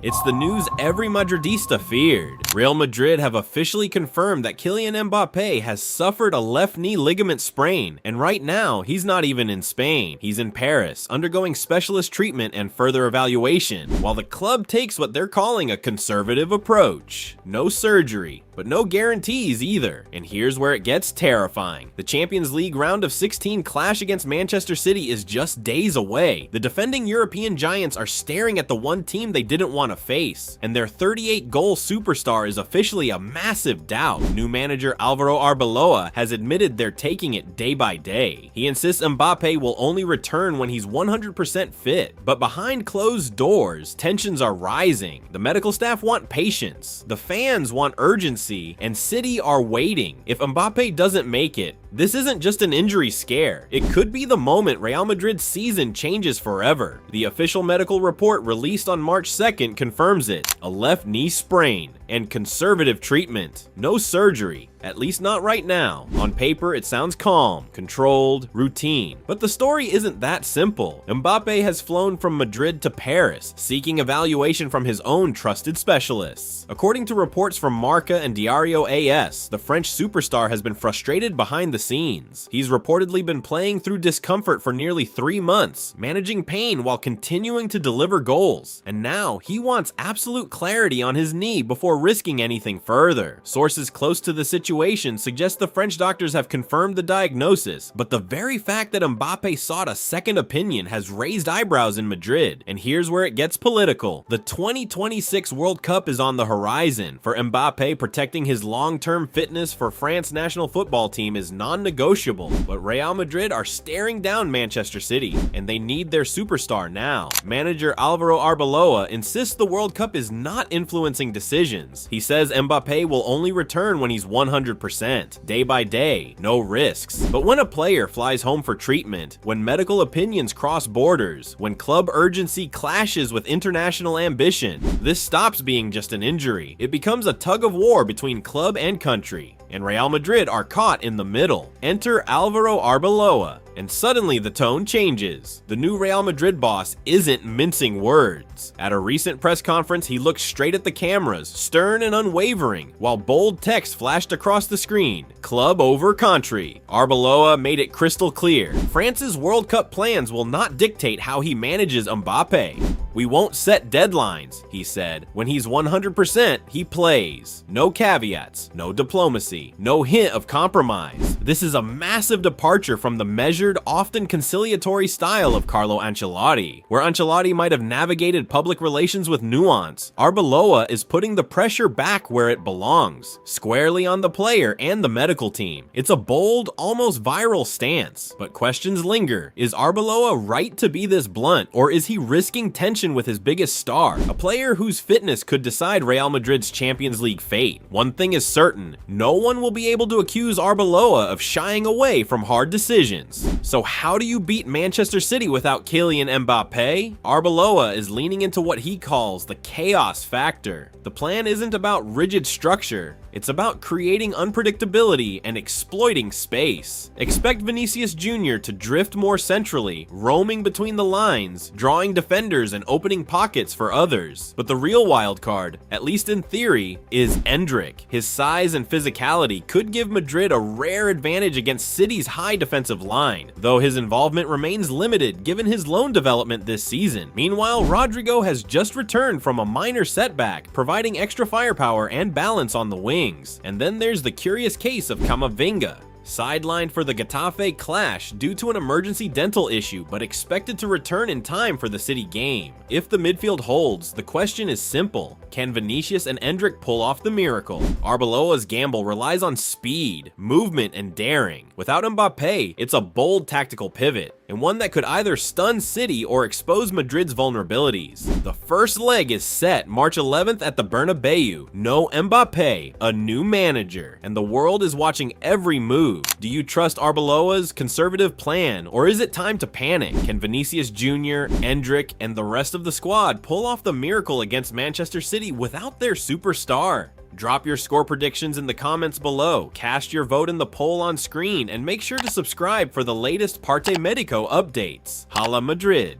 It's the news every Madridista feared. Real Madrid have officially confirmed that Kylian Mbappé has suffered a left knee ligament sprain, and right now, he's not even in Spain. He's in Paris, undergoing specialist treatment and further evaluation, while the club takes what they're calling a conservative approach. No surgery, but no guarantees either. And here's where it gets terrifying. The Champions League round of 16 clash against Manchester City is just days away. The defending European giants are staring at the one team they didn't want to face, and their 38-goal superstar is officially a massive doubt. New manager Alvaro Arbeloa has admitted they're taking it day by day. He insists Mbappe will only return when he's 100% fit, but behind closed doors, tensions are rising. The medical staff want patience, the fans want urgency, and City are waiting. If Mbappe doesn't make it, this isn't just an injury scare. It could be the moment Real Madrid's season changes forever. The official medical report released on March 2nd confirms it. A left knee sprain and conservative treatment. No surgery, at least not right now. On paper, it sounds calm, controlled, routine. But the story isn't that simple. Mbappe has flown from Madrid to Paris, seeking evaluation from his own trusted specialists. According to reports from Marca and Diario AS, the French superstar has been frustrated behind the scenes. He's reportedly been playing through discomfort for nearly 3 months, managing pain while continuing to deliver goals. And now, he wants absolute clarity on his knee before risking anything further. Sources close to the situation suggest the French doctors have confirmed the diagnosis, but the very fact that Mbappe sought a second opinion has raised eyebrows in Madrid. And here's where it gets political. The 2026 World Cup is on the horizon. For Mbappe, protecting his long-term fitness for France national football team is non-negotiable, but Real Madrid are staring down Manchester City, and they need their superstar now. Manager Alvaro Arbeloa insists the World Cup is not influencing decisions. He says Mbappe will only return when he's 100%, day by day, no risks. But when a player flies home for treatment, when medical opinions cross borders, when club urgency clashes with international ambition, this stops being just an injury. It becomes a tug of war between club and country, and Real Madrid are caught in the middle. Enter Alvaro Arbeloa, and suddenly the tone changes. The new Real Madrid boss isn't mincing words. At a recent press conference, he looked straight at the cameras, stern and unwavering, while bold text flashed across the screen: club over country. Arbeloa made it crystal clear. France's World Cup plans will not dictate how he manages Mbappe. We won't set deadlines, he said. When he's 100%, he plays. No caveats, no diplomacy, no hint of compromise. This is a massive departure from the measured, often conciliatory style of Carlo Ancelotti. Where Ancelotti might have navigated public relations with nuance, Arbeloa is putting the pressure back where it belongs, squarely on the player and the medical team. It's a bold, almost viral stance, but questions linger. Is Arbeloa right to be this blunt, or is he risking tension with his biggest star, a player whose fitness could decide Real Madrid's Champions League fate? One thing is certain, no one will be able to accuse Arbeloa of shying away from hard decisions. So how do you beat Manchester City without Kylian Mbappé? Arbeloa is leaning into what he calls the chaos factor. The plan isn't about rigid structure, it's about creating unpredictability and exploiting space. Expect Vinicius Jr to drift more centrally, roaming between the lines, drawing defenders and opening pockets for others. But the real wild card, at least in theory, is Endrick. His size and physicality could give Madrid a rare advantage against City's high defensive line, though his involvement remains limited given his loan development this season. Meanwhile, Rodrigo has just returned from a minor setback, providing extra firepower and balance on the wing. And then there's the curious case of Camavinga, sidelined for the Getafe clash due to an emergency dental issue, but expected to return in time for the City game. If the midfield holds, the question is simple: can Vinicius and Endrick pull off the miracle? Arbeloa's gamble relies on speed, movement, and daring. Without Mbappe, it's a bold tactical pivot, and one that could either stun City or expose Madrid's vulnerabilities. The first leg is set March 11th at the Bernabeu. No Mbappe, a new manager, and the world is watching every move. Do you trust Arbeloa's conservative plan, or is it time to panic? Can Vinicius Jr, Endrick, and the rest of the squad pull off the miracle against Manchester City without their superstar? Drop your score predictions in the comments below, cast your vote in the poll on screen, and make sure to subscribe for the latest Parte Medico updates. Hala Madrid!